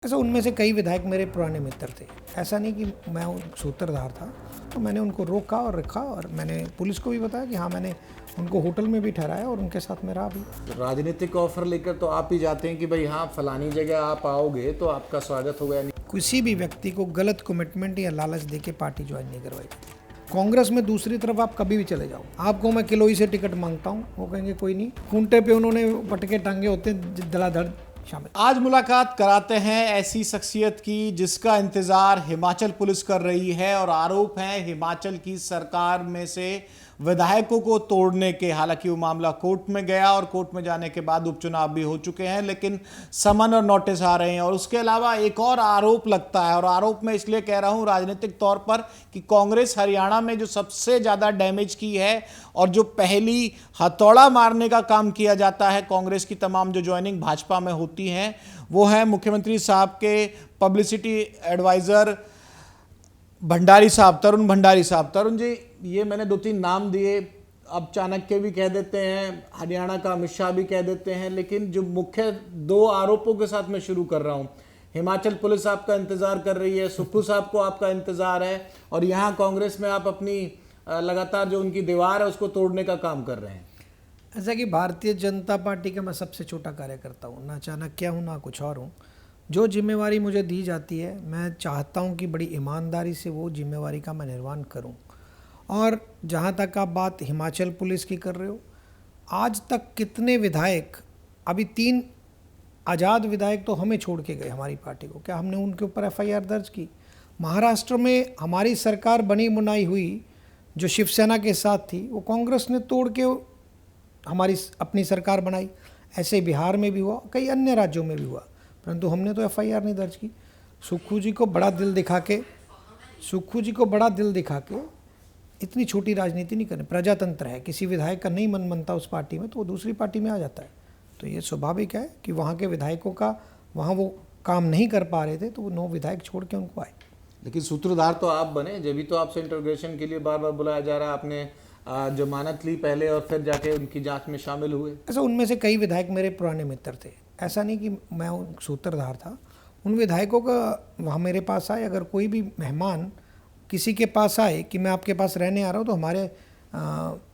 ऐसा उनमें से कई विधायक मेरे पुराने मित्र थे। ऐसा नहीं कि मैं सूत्रधार था, तो मैंने उनको रोका और रखा और मैंने पुलिस को भी बताया कि हाँ, मैंने उनको होटल में भी ठहराया और उनके साथ मैं रहा भी। राजनीतिक ऑफर लेकर तो आप ही जाते हैं कि भाई हाँ फलानी जगह आप आओगे तो आपका स्वागत होगा। किसी भी व्यक्ति को गलत कमिटमेंट या लालच देके पार्टी ज्वाइन नहीं करवाई। कांग्रेस में दूसरी तरफ आप कभी भी चले जाओ, आपको मैं किलोई से टिकट मांगता हूँ, वो कहेंगे कोई नहीं, खूंटे पे उन्होंने पटके टांगे होते हैं, धड़ाधड़ शामिल। आज मुलाकात कराते हैं ऐसी शख्सियत की जिसका इंतजार हिमाचल पुलिस कर रही है और आरोप है हिमाचल की सरकार में से विधायकों को तोड़ने के। हालांकि वो मामला कोर्ट में गया और कोर्ट में जाने के बाद उपचुनाव भी हो चुके हैं, लेकिन समन और नोटिस आ रहे हैं। और उसके अलावा एक और आरोप लगता है, और आरोप मैं इसलिए कह रहा हूं राजनीतिक तौर पर कि कांग्रेस हरियाणा में जो सबसे ज्यादा डैमेज की है और जो पहली हथौड़ा मारने का काम किया जाता है कांग्रेस की तमाम जो ज्वाइनिंग भाजपा में होती है, वो है मुख्यमंत्री साहब के पब्लिसिटी एडवाइजर भंडारी साहब, तरुण भंडारी साहब। तरुण जी, ये मैंने 2-3 नाम दिए, अब चाणक्य भी कह देते हैं, हरियाणा का अमित शाह भी कह देते हैं, लेकिन जो मुख्य 2 आरोपों के साथ मैं शुरू कर रहा हूं। हिमाचल पुलिस आपका इंतजार कर रही है, सुक्खू साहब को आपका इंतजार है, और यहाँ कांग्रेस में आप अपनी लगातार जो उनकी दीवार है उसको तोड़ने का काम कर रहे हैं। ऐसा कि भारतीय जनता पार्टी का मैं सबसे छोटा कार्यकर्ता हूँ, ना चाणक्य हूँ ना कुछ और हूँ। जो जिम्मेवारी मुझे दी जाती है, मैं चाहता हूँ कि बड़ी ईमानदारी से वो जिम्मेवारी का मैं निर्वहन करूँ। और जहाँ तक आप बात हिमाचल पुलिस की कर रहे हो, आज तक कितने विधायक, अभी 3 आज़ाद विधायक तो हमें छोड़ के गए हमारी पार्टी को, क्या हमने उनके ऊपर एफआईआर दर्ज की? महाराष्ट्र में हमारी सरकार बनी बुनाई हुई जो शिवसेना के साथ थी, वो कांग्रेस ने तोड़ के हमारी अपनी सरकार बनाई। ऐसे बिहार में भी हुआ, कई अन्य राज्यों में भी हुआ, परंतु हमने तो एफआईआर नहीं दर्ज की। सुक्खू जी को बड़ा दिल दिखा के इतनी छोटी राजनीति नहीं करनी। प्रजातंत्र है, किसी विधायक का नहीं मन बनता उस पार्टी में तो वो दूसरी पार्टी में आ जाता है। तो ये स्वाभाविक है कि वहाँ के विधायकों का वहाँ वो काम नहीं कर पा रहे थे, तो वो 9 विधायक छोड़ के उनको आए। लेकिन सूत्रधार तो आप बने, जब भी तो आपसे इंटरोगेशन के लिए बार बार बुलाया जा रहा है। आपने जमानत ली पहले और फिर जाके उनकी जांच में शामिल हुए। ऐसा उनमें से कई विधायक मेरे पुराने मित्र थे। ऐसा नहीं कि मैं सूत्रधार था। उन विधायकों का वहाँ मेरे पास आए, अगर कोई भी मेहमान किसी के पास आए कि मैं आपके पास रहने आ रहा हूँ, तो हमारे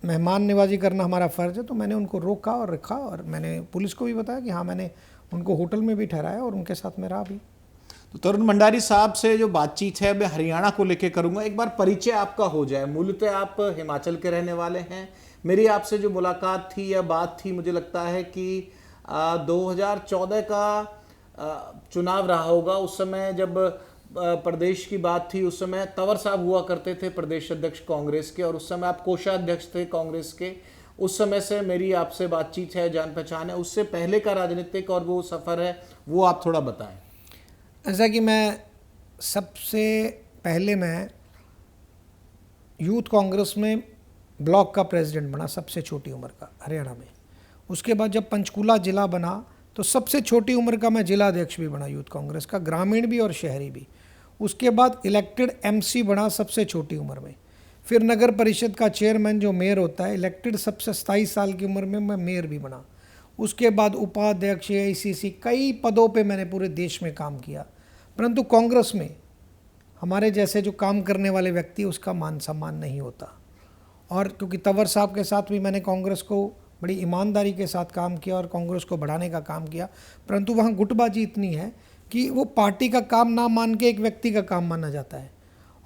मेहमान नवाजी करना हमारा फ़र्ज़ है। तो मैंने उनको रोका और रखा और मैंने पुलिस को भी बताया कि हाँ, मैंने उनको होटल में भी ठहराया और उनके साथ में रहा भी। तो तरुण भंडारी साहब से जो बातचीत है मैं हरियाणा को लेकर करूंगा। एक बार परिचय आपका हो जाए। मूलतः आप हिमाचल के रहने वाले हैं। मेरी आपसे जो मुलाकात थी या बात थी, मुझे लगता है कि 2014 का चुनाव रहा होगा। उस समय जब प्रदेश की बात थी, उस समय तंवर साहब हुआ करते थे प्रदेश अध्यक्ष कांग्रेस के, और उस समय आप कोषाध्यक्ष थे कांग्रेस के। उस समय से मेरी आपसे बातचीत है, जान पहचान है। उससे पहले का राजनीतिक और वो सफ़र है, वो आप थोड़ा बताएं। ऐसा कि मैं सबसे पहले मैं यूथ कांग्रेस में ब्लॉक का प्रेसिडेंट बना, सबसे छोटी उम्र का, हरियाणा में। उसके बाद जब पंचकूला ज़िला बना तो सबसे छोटी उम्र का मैं जिला अध्यक्ष भी बना यूथ कांग्रेस का, ग्रामीण भी और शहरी भी। उसके बाद इलेक्टेड एमसी बना सबसे छोटी उम्र में। फिर नगर परिषद का चेयरमैन जो मेयर होता है, इलेक्टेड सबसे 27 साल की उम्र में मैं मेयर भी बना। उसके बाद उपाध्यक्ष, एआईसीसी, कई पदों पे मैंने पूरे देश में काम किया। परंतु कांग्रेस में हमारे जैसे जो काम करने वाले व्यक्ति, उसका मान सम्मान नहीं होता। और क्योंकि तंवर साहब के साथ भी मैंने कांग्रेस को बड़ी ईमानदारी के साथ काम किया और कांग्रेस को बढ़ाने का काम किया, परंतु वहाँ गुटबाजी इतनी है कि वो पार्टी का काम ना मान के एक व्यक्ति का काम माना जाता है,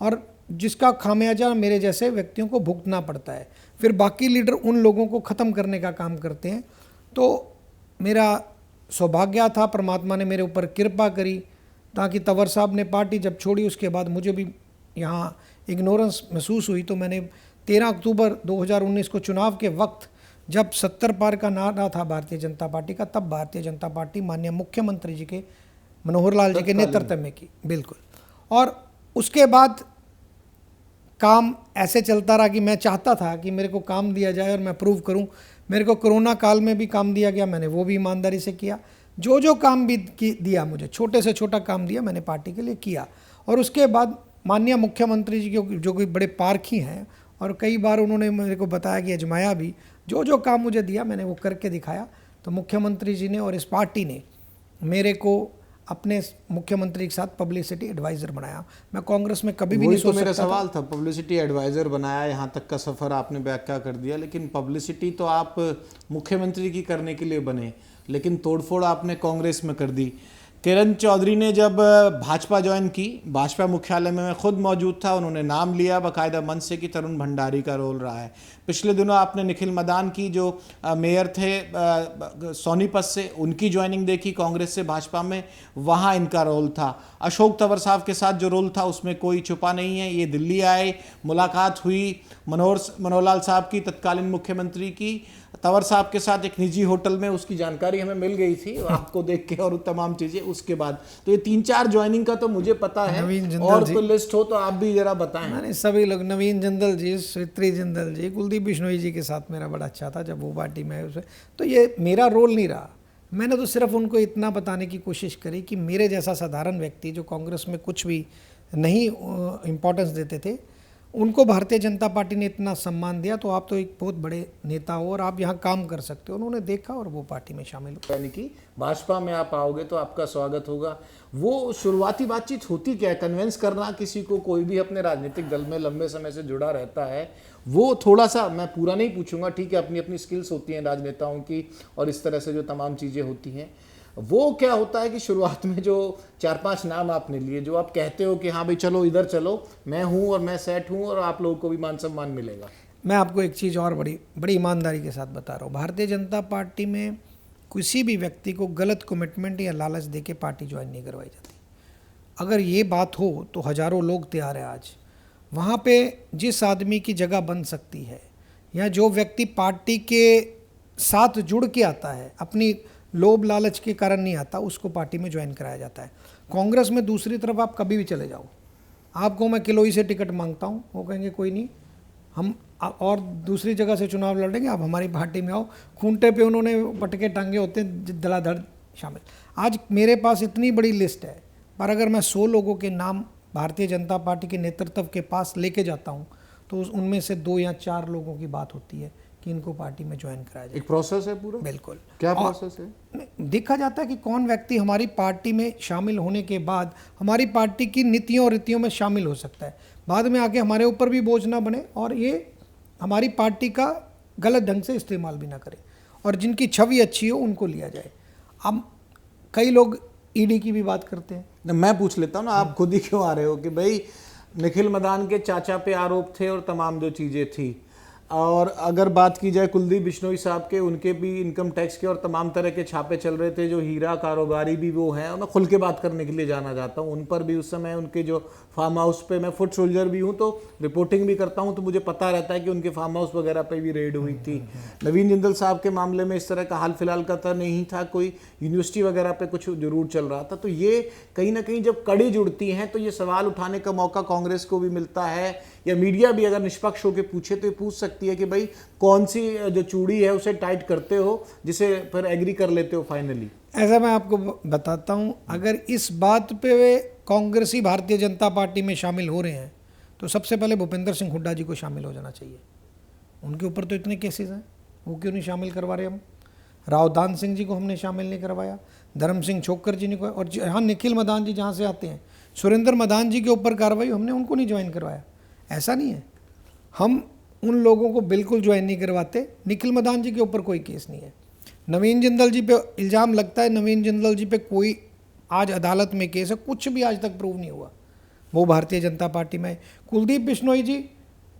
और जिसका खामियाजा मेरे जैसे व्यक्तियों को भुगतना पड़ता है। फिर बाकी लीडर उन लोगों को ख़त्म करने का काम करते हैं। तो मेरा सौभाग्य था, परमात्मा ने मेरे ऊपर कृपा करी, ताकि तंवर साहब ने पार्टी जब छोड़ी उसके बाद मुझे भी यहाँ इग्नोरेंस महसूस हुई। तो मैंने 13 अक्टूबर 2019 को चुनाव के वक्त जब 70 पार का नारा था भारतीय जनता पार्टी का, तब भारतीय जनता पार्टी माननीय मुख्यमंत्री जी के मनोहर लाल जी के नेतृत्व में की, बिल्कुल। और उसके बाद काम ऐसे चलता रहा कि मैं चाहता था कि मेरे को काम दिया जाए और मैं प्रूव करूं। मेरे को कोरोना काल में भी काम दिया गया, मैंने वो भी ईमानदारी से किया। जो काम भी दिया मुझे, छोटे से छोटा काम दिया, मैंने पार्टी के लिए किया। और उसके बाद माननीय मुख्यमंत्री जी जो कोई बड़े पारखी हैं, और कई बार उन्होंने मेरे को बताया कि आजमाया भी, जो काम मुझे दिया मैंने वो करके दिखाया। तो मुख्यमंत्री जी ने और इस पार्टी ने मेरे को अपने मुख्यमंत्री के साथ पब्लिसिटी एडवाइज़र बनाया। मैं कांग्रेस में कभी भी वही नहीं तो सोच मेरा सकता सवाल था, पब्लिसिटी एडवाइजर बनाया, यहाँ तक का सफ़र आपने व्याख्या कर दिया, लेकिन पब्लिसिटी तो आप मुख्यमंत्री की करने के लिए बने, लेकिन तोड़फोड़ आपने कांग्रेस में कर दी। किरण चौधरी ने जब भाजपा ज्वाइन की, भाजपा मुख्यालय में मैं खुद मौजूद था, उन्होंने नाम लिया बाकायदा मंच से कि तरुण भंडारी का रोल रहा है। पिछले दिनों आपने निखिल मदान की जो मेयर थे सोनीपत से, उनकी ज्वाइनिंग देखी कांग्रेस से भाजपा में, वहाँ इनका रोल था। अशोक तंवर साहब के साथ जो रोल था उसमें कोई छुपा नहीं है। ये दिल्ली आए, मुलाकात हुई मनोहर लाल साहब की, तत्कालीन मुख्यमंत्री की, तंवर साहब के साथ एक निजी होटल में, उसकी जानकारी हमें मिल गई थी आपको देख के और तमाम चीज़ें। उसके बाद तो ये 3-4 ज्वाइनिंग का तो मुझे पता है, और तो लिस्ट हो तो आप भी जरा बताएं। मैंने सभी लोग, नवीन जिंदल जी, श्वेत्री जिंदल जी, कुलदीप बिश्नोई जी के साथ मेरा बड़ा अच्छा था जब वो पार्टी में उसे, तो ये मेरा रोल नहीं रहा। मैंने तो सिर्फ उनको इतना बताने की कोशिश करी कि मेरे जैसा साधारण व्यक्ति जो कांग्रेस में कुछ भी नहीं इम्पोर्टेंस देते थे, उनको भारतीय जनता पार्टी ने इतना सम्मान दिया, तो आप तो एक बहुत बड़े नेता हो और आप यहाँ काम कर सकते हो। उन्होंने देखा और वो पार्टी में शामिल हो। यानी कि भाजपा में आप आओगे तो आपका स्वागत होगा। वो शुरुआती बातचीत होती क्या है? कन्विंस करना किसी को, कोई भी अपने राजनीतिक दल में लंबे समय से जुड़ा रहता है, वो थोड़ा सा, मैं पूरा नहीं पूछूंगा, ठीक है, अपनी अपनी स्किल्स होती हैं राजनेताओं की, और इस तरह से जो तमाम चीज़ें होती हैं, वो क्या होता है कि शुरुआत में जो 4-5 नाम आपने लिए, जो आप कहते हो कि हाँ भाई चलो इधर चलो, मैं हूँ और मैं सेट हूँ और आप लोगों को भी मान सम्मान मिलेगा। मैं आपको एक चीज़ और बड़ी ईमानदारी के साथ बता रहा हूँ, भारतीय जनता पार्टी में किसी भी व्यक्ति को गलत कमिटमेंट या लालच दे के पार्टी ज्वाइन नहीं करवाई जाती। अगर ये बात हो तो हज़ारों लोग तैयार हैं आज। वहाँ पे जिस आदमी की जगह बन सकती है, या जो व्यक्ति पार्टी के साथ जुड़ के आता है, अपनी लोभ लालच के कारण नहीं आता, उसको पार्टी में ज्वाइन कराया जाता है। कांग्रेस में दूसरी तरफ आप कभी भी चले जाओ, आपको मैं किलोई से टिकट मांगता हूँ, वो कहेंगे कोई नहीं, हम और दूसरी जगह से चुनाव लड़ेंगे, आप हमारी पार्टी में आओ। खूंटे पे उन्होंने पटके टांगे होते हैं, धड़ाधड़ शामिल। आज मेरे पास इतनी बड़ी लिस्ट है, पर अगर मैं 100 लोगों के नाम भारतीय जनता पार्टी के नेतृत्व के पास लेके जाता हूँ, तो उनमें से 2 या 4 लोगों की बात होती है कि इनको पार्टी में ज्वाइन कराया जाए। एक प्रोसेस है पूरा? बिल्कुल। क्या प्रोसेस है? देखा जाता है कि कौन व्यक्ति हमारी पार्टी में शामिल होने के बाद हमारी पार्टी की नीतियों और रीतियों में शामिल हो सकता है, बाद में आके हमारे ऊपर भी बोझ ना बने और ये हमारी पार्टी का गलत ढंग से इस्तेमाल भी ना करे, और जिनकी छवि अच्छी हो उनको लिया जाए। अब कई लोग ईडी की भी बात करते हैं। मैं पूछ लेता हूँ ना, आप खुद ही क्यों आ रहे हो कि भाई निखिल मदान के चाचा पे आरोप थे और तमाम जो चीज़ें थी, और अगर बात की जाए कुलदीप बिश्नोई साहब के, उनके भी इनकम टैक्स के और तमाम तरह के छापे चल रहे थे, जो हीरा कारोबारी भी वो हैं, और मैं खुल के बात करने के लिए जाना चाहता हूँ। उन पर भी उस समय उनके जो फार्म हाउस पे, मैं फुट सोल्जर भी हूँ तो रिपोर्टिंग भी करता हूँ, तो मुझे पता रहता है कि उनके फार्म हाउस वगैरह पे भी रेड हुई थी। नवीन जिंदल साहब के मामले में इस तरह का हाल फिलहाल का तो नहीं था, कोई यूनिवर्सिटी वगैरह पे कुछ जरूर चल रहा था। तो ये कहीं ना कहीं जब कड़ी जुड़ती हैं तो ये सवाल उठाने का मौका कांग्रेस को भी मिलता है, या मीडिया भी अगर निष्पक्ष होकर पूछे तो ये पूछ सकती है कि भाई कौन सी जो चूड़ी है उसे टाइट करते हो जिसे फिर एग्री कर लेते हो फाइनली। ऐसा मैं आपको बताता हूँ, अगर इस बात पे वे कांग्रेसी भारतीय जनता पार्टी में शामिल हो रहे हैं तो सबसे पहले भूपेंद्र सिंह हुड्डा जी को शामिल हो जाना चाहिए। उनके ऊपर तो इतने केसेस हैं, वो क्यों नहीं शामिल करवा रहे हम? रावदान सिंह जी को हमने शामिल नहीं करवाया, धर्म सिंह छोक्कर जी ने को, और यहाँ निखिल मदान जी जहाँ से आते हैं, सुरेंद्र मदान जी के ऊपर कार्रवाई, हमने उनको नहीं ज्वाइन करवाया। ऐसा नहीं है, हम उन लोगों को बिल्कुल ज्वाइन नहीं करवाते। निखिल मदान जी के ऊपर कोई केस नहीं है। नवीन जिंदल जी पे इल्ज़ाम लगता है, नवीन जिंदल जी पे कोई आज अदालत में केस है, कुछ भी आज तक प्रूव नहीं हुआ, वो भारतीय जनता पार्टी में। कुलदीप बिश्नोई जी,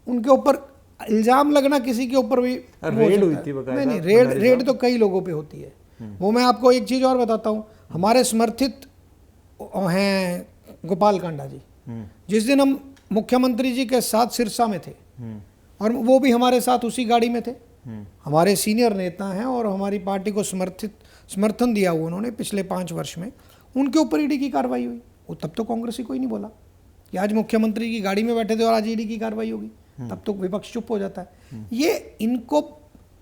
उनके ऊपर इल्ज़ाम लगना किसी के ऊपर भी रेड हुई थी, नहीं, रेड तो कई लोगों पे होती है। वो मैं आपको एक चीज़ और बताता हूँ, हमारे समर्थित हैं गोपाल कांडा जी, जिस दिन हम मुख्यमंत्री जी के साथ सिरसा में थे, और वो भी हमारे साथ उसी गाड़ी में थे, हमारे सीनियर नेता हैं और हमारी पार्टी को समर्थन दिया हुआ उन्होंने पिछले 5 वर्ष में, उनके ऊपर ईडी की कार्रवाई हुई। वो तब तो कांग्रेसी कोई नहीं बोला कि आज मुख्यमंत्री की गाड़ी में बैठे थे और आज ईडी की कार्रवाई होगी, तब तो विपक्ष चुप हो जाता है। ये इनको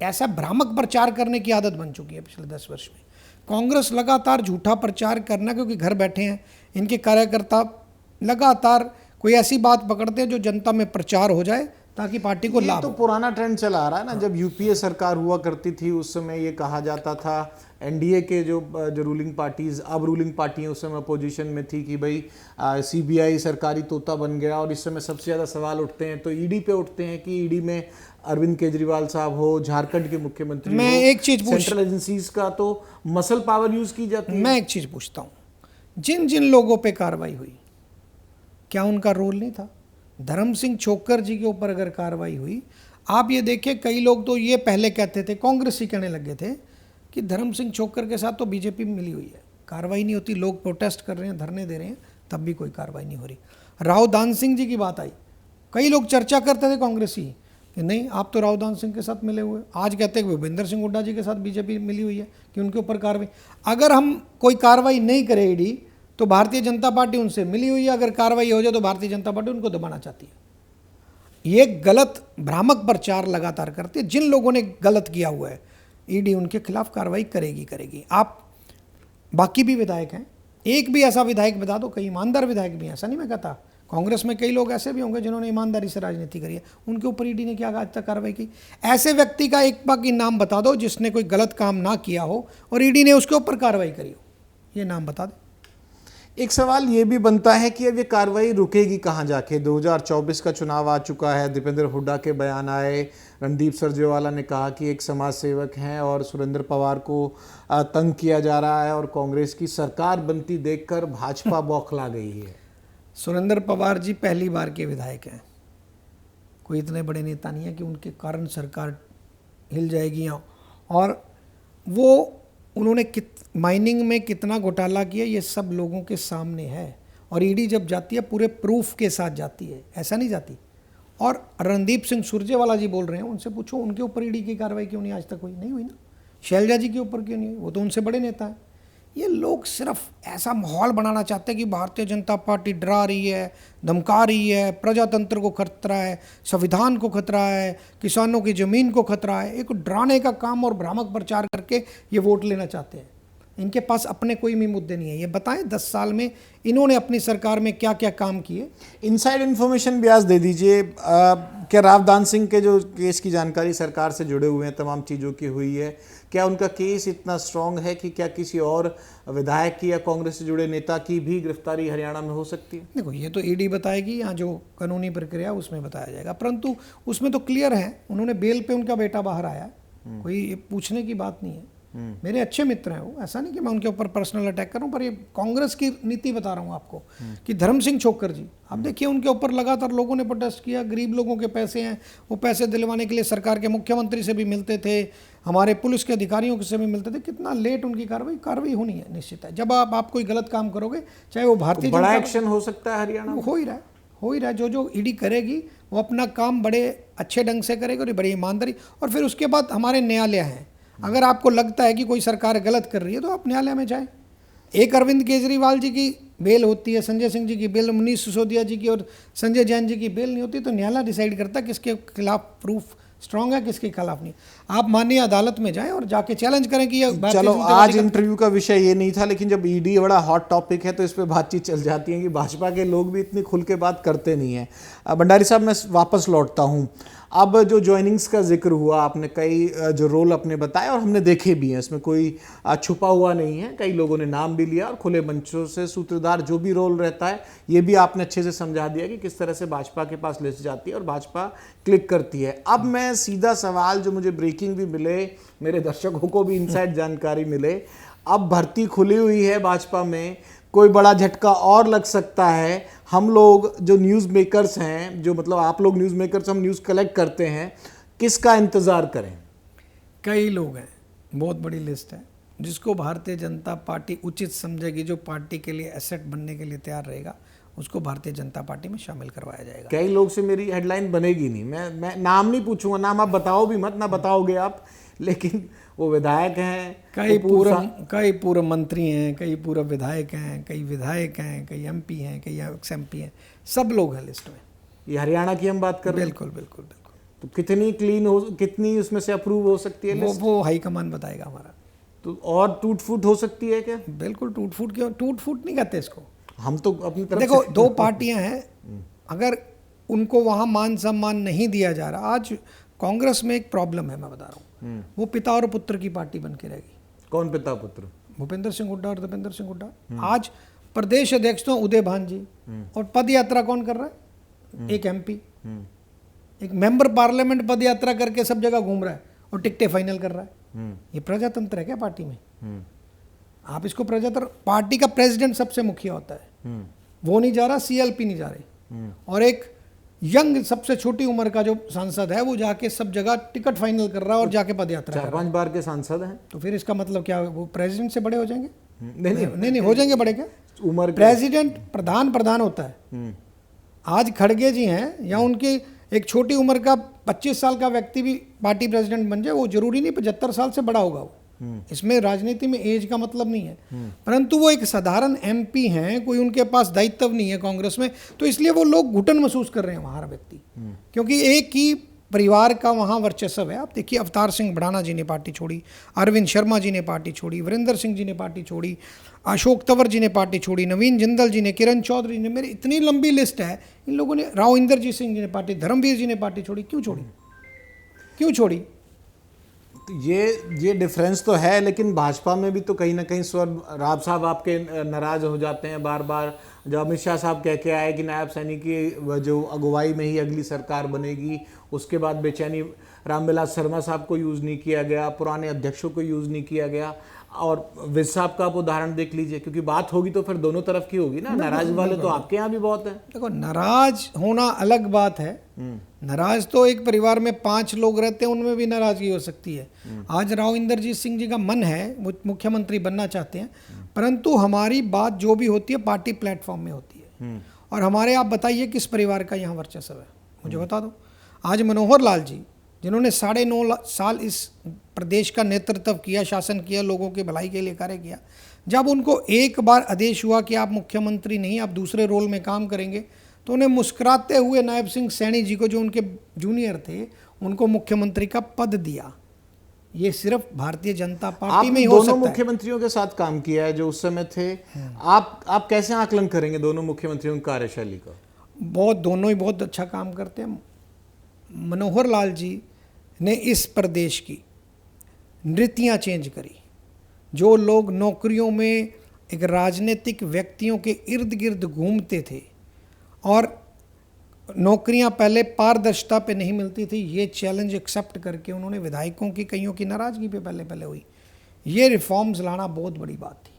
ऐसा भ्रामक प्रचार करने की आदत बन चुकी है पिछले 10 वर्ष में। कांग्रेस लगातार झूठा प्रचार करना, क्योंकि घर बैठे हैं इनके कार्यकर्ता, लगातार कोई ऐसी बात पकड़ते हैं जो जनता में प्रचार हो जाए ताकि पार्टी को लाभ तो हो। पुराना ट्रेंड चला आ रहा है ना, जब यूपीए सरकार हुआ करती थी उस समय ये कहा जाता था, एनडीए के जो रूलिंग पार्टीज, अब रूलिंग पार्टी है, उस समय अपोजिशन में थी कि भाई सीबीआई सरकारी तोता बन गया। और इस समय सबसे ज़्यादा सवाल उठते हैं तो ईडी पे उठते हैं कि ईडी में अरविंद केजरीवाल साहब हो, झारखंड के मुख्यमंत्री मैं हो, एक चीज सेंट्रल एजेंसीज का तो मसल पावर यूज की जाती है। मैं एक चीज पूछता हूँ, जिन जिन लोगों पे कार्रवाई हुई, क्या उनका रोल नहीं था? धर्म सिंह छोक्कर जी के ऊपर अगर कार्रवाई हुई, आप ये देखिए, कई लोग तो ये पहले कहते थे, कांग्रेस ही कहने लगे थे कि धर्म सिंह छोक्कर के साथ तो बीजेपी मिली हुई है, कार्रवाई नहीं होती, लोग प्रोटेस्ट कर रहे हैं, धरने दे रहे हैं, तब भी कोई कार्रवाई नहीं हो रही। राव दान सिंह जी की बात आई, कई लोग चर्चा करते थे कांग्रेसी कि नहीं आप तो राव दान सिंह के साथ मिले हुए, आज कहते हैं भूपेंद्र सिंह हुड्डा जी के साथ बीजेपी मिली हुई है कि उनके ऊपर कार्रवाई। अगर हम कोई कार्रवाई नहीं करे ईडी, तो भारतीय जनता पार्टी उनसे मिली हुई है, अगर कार्रवाई हो जाए तो भारतीय जनता पार्टी उनको दबाना चाहती है। ये गलत भ्रामक प्रचार लगातार करती है। जिन लोगों ने गलत किया हुआ है, ईडी उनके खिलाफ कार्रवाई करेगी। आप बाकी भी विधायक हैं, एक भी ऐसा विधायक बता दो, कई ईमानदार विधायक भी हैं, ऐसा नहीं मैं कहता, कांग्रेस में कई लोग ऐसे भी होंगे जिन्होंने ईमानदारी से राजनीति करी है, उनके ऊपर ईडी ने क्या आज तक कार्रवाई की? ऐसे व्यक्ति का एक बाकी नाम बता दो जिसने कोई गलत काम ना किया हो और ईडी ने उसके ऊपर कार्रवाई करी हो, ये नाम बता दो। एक सवाल ये भी बनता है कि अब ये कार्रवाई रुकेगी कहाँ जाके? 2024 का चुनाव आ चुका है, दीपेंद्र हुड्डा के बयान आए, रणदीप सुरजेवाला ने कहा कि एक समाज सेवक हैं और सुरेंद्र पवार को तंग किया जा रहा है, और कांग्रेस की सरकार बनती देखकर भाजपा बौखला गई है। सुरेंद्र पवार जी पहली बार के विधायक हैं, कोई इतने बड़े नेता नहीं है कि उनके कारण सरकार हिल जाएगी। और वो उन्होंने माइनिंग में कितना घोटाला किया ये सब लोगों के सामने है, और ईडी जब जाती है पूरे प्रूफ के साथ जाती है, ऐसा नहीं जाती। और रणदीप सिंह सुरजेवाला जी बोल रहे हैं, उनसे पूछो उनके ऊपर ईडी की कार्रवाई क्यों नहीं आज तक हुई? नहीं हुई ना। शैलजा जी के ऊपर क्यों नहीं हुई? वो तो उनसे बड़े नेता हैं। ये लोग सिर्फ ऐसा माहौल बनाना चाहते हैं कि भारतीय जनता पार्टी डरा रही है, धमका रही है, प्रजातंत्र को खतरा है, संविधान को खतरा है, किसानों की ज़मीन को खतरा है। एक डराने का काम और भ्रामक प्रचार करके ये वोट लेना चाहते हैं। इनके पास अपने कोई भी मुद्दे नहीं है। ये बताएं 10 साल में इन्होंने अपनी सरकार में क्या क्या काम किए। इनसाइड इन्फॉर्मेशन भी आज दे दीजिए। क्या राव दान सिंह के जो केस की जानकारी सरकार से जुड़े हुए हैं, तमाम चीज़ों की हुई है, क्या उनका केस इतना स्ट्रांग है कि क्या किसी और विधायक की या कांग्रेस से जुड़े नेता की भी गिरफ्तारी हरियाणा में हो सकती है? देखो, ये तो ईडी बताएगी, यहाँ जो कानूनी प्रक्रिया उसमें बताया जाएगा, परंतु उसमें तो क्लियर है, उन्होंने बेल पे उनका बेटा बाहर आया, कोई ये पूछने की बात नहीं है। मेरे अच्छे मित्र हैं वो, ऐसा नहीं कि मैं उनके ऊपर पर्सनल अटैक करूं, पर ये कांग्रेस की नीति बता रहा हूं आपको कि धर्म सिंह छोक्कर जी, आप देखिए उनके ऊपर लगातार लोगों ने प्रोटेस्ट किया। गरीब लोगों के पैसे हैं, वो पैसे दिलवाने के लिए सरकार के मुख्यमंत्री से भी मिलते थे, हमारे पुलिस के अधिकारियों से भी मिलते थे। कितना लेट उनकी कार्रवाई होनी है, निश्चित है। जब आप कोई गलत काम करोगे, चाहे वो भारतीय बड़ा एक्शन हो सकता है हरियाणा में, हो ही रहा है। जो ईडी करेगी वो अपना काम बड़े अच्छे ढंग से करेगी और बड़ी ईमानदारी। और फिर उसके बाद हमारे न्यायालय हैं, अगर आपको लगता है कि कोई सरकार गलत कर रही है तो आप न्यायालय में जाएं। एक अरविंद केजरीवाल जी की बेल होती है, संजय सिंह जी की बेल, मनीष सिसोदिया जी की और संजय जैन जी की बेल नहीं होती, तो न्यायालय डिसाइड करता है किसके खिलाफ प्रूफ स्ट्रांग है, किसके खिलाफ नहीं। आप माननीय अदालत में जाएं और जाके चैलेंज करें कि ये बात। चलो, आज इंटरव्यू का विषय ये नहीं था, लेकिन जब ईडी बड़ा हॉट टॉपिक है तो इस पे बातचीत चल जाती है कि भाजपा के लोग भी इतनी खुल के बात करते नहीं हैं। भंडारी साहब, मैं वापस लौटता हूँ। अब जो ज्वाइनिंग्स का जिक्र हुआ, आपने कई जो रोल अपने बताए और हमने देखे भी हैं, इसमें कोई छुपा हुआ नहीं है, कई लोगों ने नाम भी लिया और खुले मंचों से सूत्रधार जो भी रोल रहता है ये भी आपने अच्छे से समझा दिया कि किस तरह से भाजपा के पास लिस्ट जाती है और भाजपा क्लिक करती है। अब मैं सीधा सवाल, जो मुझे ब्रेकिंग भी मिले, मेरे दर्शकों को भी इनसाइड जानकारी मिले, अब भर्ती खुली हुई है भाजपा में, कोई बड़ा झटका और लग सकता है। हम लोग जो न्यूज़ मेकर्स हैं, जो मतलब आप लोग न्यूज़ मेकर्स, हम न्यूज़ कलेक्ट करते हैं, किसका इंतज़ार करें? कई लोग हैं, बहुत बड़ी लिस्ट है, जिसको भारतीय जनता पार्टी उचित समझेगी, जो पार्टी के लिए एसेट बनने के लिए तैयार रहेगा, उसको भारतीय जनता पार्टी में शामिल करवाया जाएगा। कई लोग से मेरी हेडलाइन बनेगी नहीं, मैं नाम नहीं पूछूंगा, नाम आप बताओ भी मत, ना बताओगे आप, लेकिन वो विधायक हैं, कई पूर्व मंत्री हैं, कई पूर्व विधायक हैं, कई विधायक हैं, कई एमपी हैं, कई एक्स एमपी हैं, सब लोग हैं लिस्ट में। ये हरियाणा की हम बात कर रहे हैं। बिल्कुल। तो कितनी क्लीन हो, कितनी उसमें से अप्रूव हो सकती है लिस्ट? वो हाईकमान बताएगा हमारा। तो और टूट फूट हो सकती है क्या? बिल्कुल टूट फूट नहीं कहते इसको, हम तो अपनी तरफ देखो 2 पार्टियां हैं, अगर उनको वहाँ मान सम्मान नहीं दिया जा रहा। आज कांग्रेस में एक प्रॉब्लम है, मैं बता रहा हूँ, वो पिता और पुत्र की पार्टी बन के रहेगी। कौन पिता पुत्र? भूपेंद्र सिंह हुड्डा और दीपेंद्र सिंह हुड्डा। आज प्रदेश अध्यक्ष तो उदय भान जी, और पद यात्रा कौन कर रहा है? एक एमपी, एक मेंबर पार्लियामेंट पद यात्रा करके सब जगह घूम रहा है और टिकटें फाइनल कर रहा है। ये प्रजातंत्र है क्या पार्टी में? आप इसको प्रजातंत्र, पार्टी का प्रेसिडेंट सबसे मुखिया होता है, वो नहीं जा रहा, सीएलपी नहीं जा रही, और एक यंग सबसे छोटी उम्र का जो सांसद है वो जाके सब जगह टिकट फाइनल कर रहा है और जाके पद यात्रा कर रहा है। 4-5 बार के सांसद हैं। तो फिर इसका मतलब क्या, वो प्रेसिडेंट से बड़े हो जाएंगे? नहीं, हो जाएंगे बड़े क्या? उम्र प्रेसिडेंट प्रधान होता है। आज खड़गे जी हैं या उनकी एक छोटी उम्र का 25 साल का व्यक्ति भी पार्टी प्रेसिडेंट बन जाए, वो जरूरी नहीं 75 साल से बड़ा होगा वो। इसमें राजनीति में एज का मतलब नहीं है, परंतु वो एक साधारण एमपी हैं, कोई उनके पास दायित्व नहीं है कांग्रेस में, तो इसलिए वो लोग घुटन महसूस कर रहे हैं वहाँ व्यक्ति, क्योंकि एक ही परिवार का वहाँ वर्चस्व है। आप देखिए, अवतार सिंह भड़ाना जी ने पार्टी छोड़ी, अरविंद शर्मा जी ने पार्टी छोड़ी, वीरेंद्र सिंह जी ने पार्टी छोड़ी, अशोक तंवर जी ने पार्टी छोड़ी, नवीन जिंदल जी ने, किरण चौधरी ने, मेरी इतनी लंबी लिस्ट है। इन लोगों ने, राव इंदरजीत सिंह जी ने पार्टी, धर्मवीर जी ने पार्टी छोड़ी। क्यों छोड़ी? क्यों छोड़ी? ये डिफरेंस तो है, लेकिन भाजपा में भी तो कहीं ना कहीं स्वर, राव साहब आपके नाराज हो जाते हैं बार बार, जब अमित शाह साहब कह के आए कि नायब सैनी की जो अगुवाई में ही अगली सरकार बनेगी, उसके बाद बेचैनी, रामविलास शर्मा साहब को यूज़ नहीं किया गया, पुराने अध्यक्षों को यूज़ नहीं किया गया, और विज साहब का आप उदाहरण देख लीजिए, क्योंकि बात होगी तो फिर दोनों तरफ की होगी ना। नाराज वाले तो आपके यहाँ भी बहुत हैं। देखो, नाराज होना अलग बात है। नाराज तो एक परिवार में 5 लोग रहते हैं, उनमें भी नाराजगी हो सकती है। आज राव इंदरजीत सिंह जी का मन है, वो मुख्यमंत्री बनना चाहते हैं, परंतु हमारी बात जो भी होती है पार्टी प्लेटफॉर्म में होती है। और हमारे, आप बताइए किस परिवार का यहाँ वर्चस्व है, मुझे बता दो। आज मनोहर लाल जी, जिन्होंने 9.5 साल इस प्रदेश का नेतृत्व किया, शासन किया, लोगों की भलाई के लिए कार्य किया, जब उनको एक बार आदेश हुआ कि आप मुख्यमंत्री नहीं, आप दूसरे रोल में काम करेंगे, तो उन्हें मुस्कुराते हुए नायब सिंह सैनी जी को, जो उनके जूनियर थे, उनको मुख्यमंत्री का पद दिया। ये सिर्फ भारतीय जनता पार्टी में ही हो सकता है। दोनों मुख्यमंत्रियों के साथ काम किया है जो उस समय थे। आप कैसे आकलन करेंगे दोनों मुख्यमंत्रियों की कार्यशैली का? दोनों ही बहुत अच्छा काम करते हैं। मनोहर लाल जी ने इस प्रदेश की नीतियाँ चेंज करी। जो लोग नौकरियों में एक राजनीतिक व्यक्तियों के इर्द गिर्द घूमते थे और नौकरियां पहले पारदर्शिता पे नहीं मिलती थी, ये चैलेंज एक्सेप्ट करके उन्होंने विधायकों की कईयों की नाराज़गी पे पहले हुई, ये रिफॉर्म्स लाना बहुत बड़ी बात थी।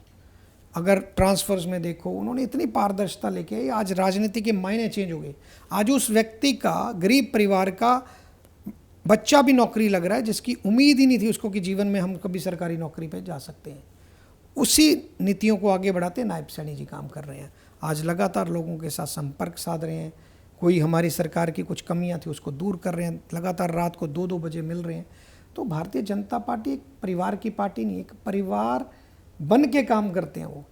अगर ट्रांसफर्स में देखो, उन्होंने इतनी पारदर्शिता लेके आई, आज राजनीति के मायने चेंज हो गए। आज उस व्यक्ति का, गरीब परिवार का बच्चा भी नौकरी लग रहा है, जिसकी उम्मीद ही नहीं थी उसको कि जीवन में हम कभी सरकारी नौकरी पे जा सकते हैं। उसी नीतियों को आगे बढ़ाते नायब सैनी जी काम कर रहे हैं। आज लगातार लोगों के साथ संपर्क साध रहे हैं, कोई हमारी सरकार की कुछ कमियां थी उसको दूर कर रहे हैं, लगातार रात को 2-2 बजे मिल रहे हैं। तो भारतीय जनता पार्टी एक परिवार की पार्टी नहीं, एक परिवार बन के काम करते हैं वो।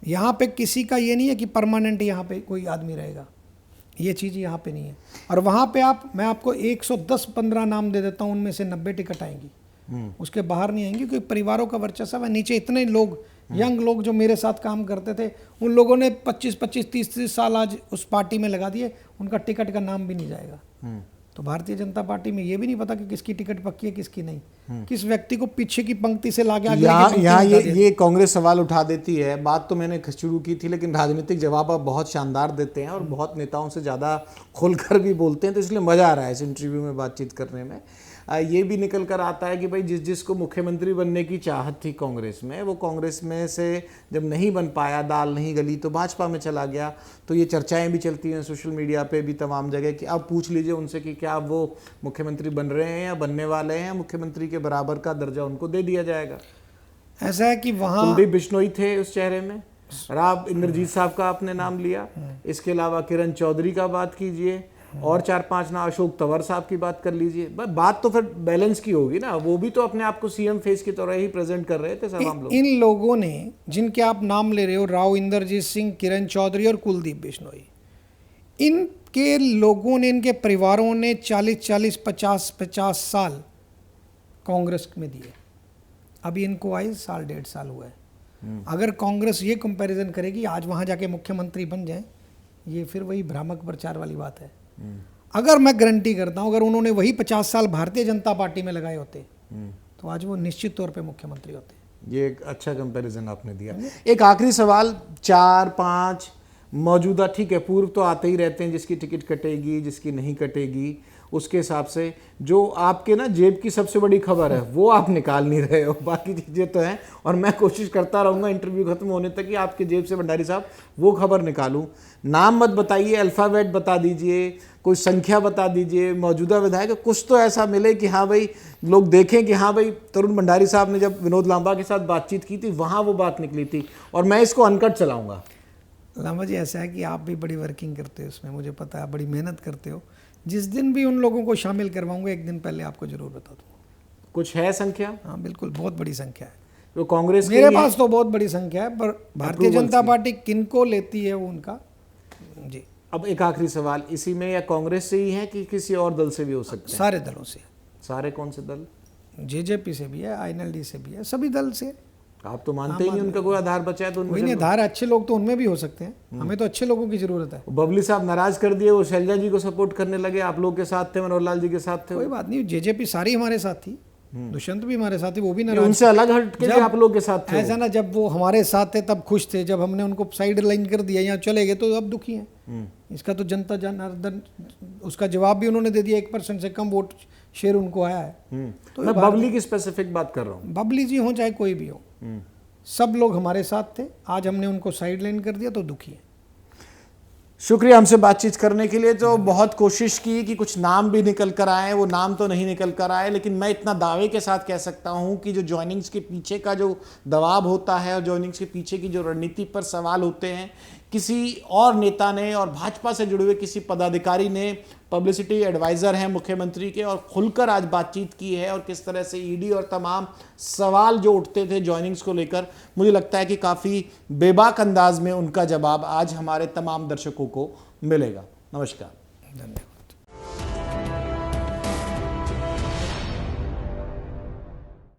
यहाँ पे किसी का ये नहीं है कि परमानेंट यहाँ पे कोई आदमी रहेगा, ये चीज़ यहाँ पे नहीं है। और वहाँ पे मैं आपको 110-15 नाम दे देता हूँ, उनमें से 90 टिकट आएंगी, उसके बाहर नहीं आएंगी, क्योंकि परिवारों का वर्चस्व है। नीचे इतने लोग, यंग लोग जो मेरे साथ काम करते थे, उन लोगों ने 25-25, 30-30 साल आज उस पार्टी में लगा दिए, उनका टिकट का नाम भी नहीं जाएगा। तो भारतीय जनता पार्टी में ये भी नहीं पता कि किसकी टिकट पक्की है किसकी नहीं, किस व्यक्ति को पीछे की पंक्ति से लाके आगे यहाँ ये कांग्रेस सवाल उठा देती है। बात तो मैंने शुरू की थी, लेकिन राजनीतिक जवाब आप बहुत शानदार देते हैं और बहुत नेताओं से ज़्यादा खुलकर भी बोलते हैं, तो इसलिए मज़ा आ रहा है इस इंटरव्यू में बातचीत करने में। ये भी निकल कर आता है कि भाई जिसको मुख्यमंत्री बनने की चाहत थी कांग्रेस में, वो कांग्रेस में से जब नहीं बन पाया, दाल नहीं गली, तो भाजपा में चला गया। तो ये चर्चाएं भी चलती हैं सोशल मीडिया पे भी, तमाम जगह, कि आप पूछ लीजिए उनसे कि क्या वो मुख्यमंत्री बन रहे हैं या बनने वाले हैं, मुख्यमंत्री के बराबर का दर्जा उनको दे दिया जाएगा। ऐसा है कि वहाँ कुलदीप बिश्नोई थे उस चेहरे में, राव इंद्रजीत साहब का आपने नाम लिया, इसके अलावा किरण चौधरी का बात कीजिए, और 4-5 ना, अशोक तंवर साहब की बात कर लीजिए। बात तो फिर बैलेंस की होगी ना, वो भी तो अपने आप को सीएम फेस की तरह ही प्रेजेंट कर रहे थे सब हम लोग। इन लोगों ने, जिनके आप नाम ले रहे हो, राव इंदरजीत सिंह, किरण चौधरी और कुलदीप बिश्नोई, इनके लोगों ने, इनके परिवारों ने 40-40, 50-50 साल कांग्रेस में दिए। अभी इनको आए 1.5 साल हुआ है। अगर कांग्रेस ये कंपैरिजन करेगी आज वहाँ जाके मुख्यमंत्री बन जाए, ये फिर वही भ्रामक प्रचार वाली बात है। अगर मैं गारंटी करता हूं, अगर उन्होंने वही 50 साल भारतीय जनता पार्टी में लगाए होते तो आज वो निश्चित तौर पे मुख्यमंत्री होते। ये एक अच्छा कंपैरिजन आपने दिया। एक आखिरी सवाल, 4-5 मौजूदा, ठीक है, पूर्व तो आते ही रहते हैं, जिसकी टिकट कटेगी जिसकी नहीं कटेगी, उसके हिसाब से जो आपके ना जेब की सबसे बड़ी खबर है वो आप निकाल नहीं रहे हो, बाकी चीज़ें तो हैं, और मैं कोशिश करता रहूँगा इंटरव्यू खत्म होने तक कि आपके जेब से भंडारी साहब वो खबर निकालूं। नाम मत बताइए, अल्फ़ाबेट बता दीजिए, कोई संख्या बता दीजिए, मौजूदा विधायक कुछ तो ऐसा मिले कि हाँ भाई लोग देखें कि हाँ भाई तरुण भंडारी साहब ने जब विनोद लांबा के साथ बातचीत की थी वहाँ वो बात निकली थी, और मैं इसको अनकट चलाऊँगा। लांबा जी, ऐसा है कि आप भी बड़ी वर्किंग करते हो इसमें, मुझे पता है, बड़ी मेहनत करते हो। जिस दिन भी उन लोगों को शामिल करवाऊंगा एक दिन पहले आपको जरूर बता दूंगा। कुछ है संख्या? हाँ बिल्कुल, बहुत बड़ी संख्या है। तो कांग्रेस मेरे पास तो बहुत बड़ी संख्या है, पर भारतीय जनता पार्टी किनको लेती है वो उनका। जी, अब एक आखिरी सवाल इसी में, या कांग्रेस से ही है कि किसी और दल से भी हो सकते हैं? सारे दलों से। सारे कौन से दल? जेजेपी से भी है, INLD से भी है, सभी दल से। आप तो मानते ही नहीं उनका कोई आधार बचा है, तो कोई नहीं, आधार अच्छे लोग तो उनमें भी हो सकते हैं, हमें तो अच्छे लोगों की जरूरत है। बबली साहब नाराज कर दिए, वो शैलजा जी को सपोर्ट करने लगे, आप लोग के साथ थे, मनोहर लाल जी के साथ थे। कोई बात नहीं, जेजेपी सारी हमारे साथ थी, दुष्यंत भी हमारे साथ थे, वो भी नाराज। उनसे अलग हट के आप लोग के साथ थे? ऐसा ना, जब वो हमारे साथ थे तब खुश थे, जब हमने उनको साइड लाइन कर दिया, यहाँ चले गए तो अब दुखी हैं। इसका तो जनता जनार्दन, उसका जवाब भी उन्होंने दे दिया, 1% से कम वोट शेयर उनको आया है। तो मैं बबली की स्पेसिफिक बात कर रहा हूँ। बबली जी हो चाहे कोई भी हो, सब लोग हमारे साथ थे, आज हमने उनको साइड लाइन कर दिया तो दुखी है। शुक्रिया हमसे बातचीत करने के लिए। तो बहुत कोशिश की कि कुछ नाम भी निकल कर आए, वो नाम तो नहीं निकल कर आए, लेकिन मैं इतना दावे के साथ कह सकता हूं कि जो ज्वाइनिंग्स के पीछे का जो दबाव होता है और ज्वाइनिंग्स के पीछे की जो रणनीति पर सवाल होते हैं, किसी और नेता ने और भाजपा से जुड़े हुए किसी पदाधिकारी ने, पब्लिसिटी एडवाइज़र हैं मुख्यमंत्री के, और खुलकर आज बातचीत की है, और किस तरह से ईडी और तमाम सवाल जो उठते थे ज्वाइनिंग्स को लेकर, मुझे लगता है कि काफ़ी बेबाक अंदाज में उनका जवाब आज हमारे तमाम दर्शकों को मिलेगा। नमस्कार। धन्यवाद।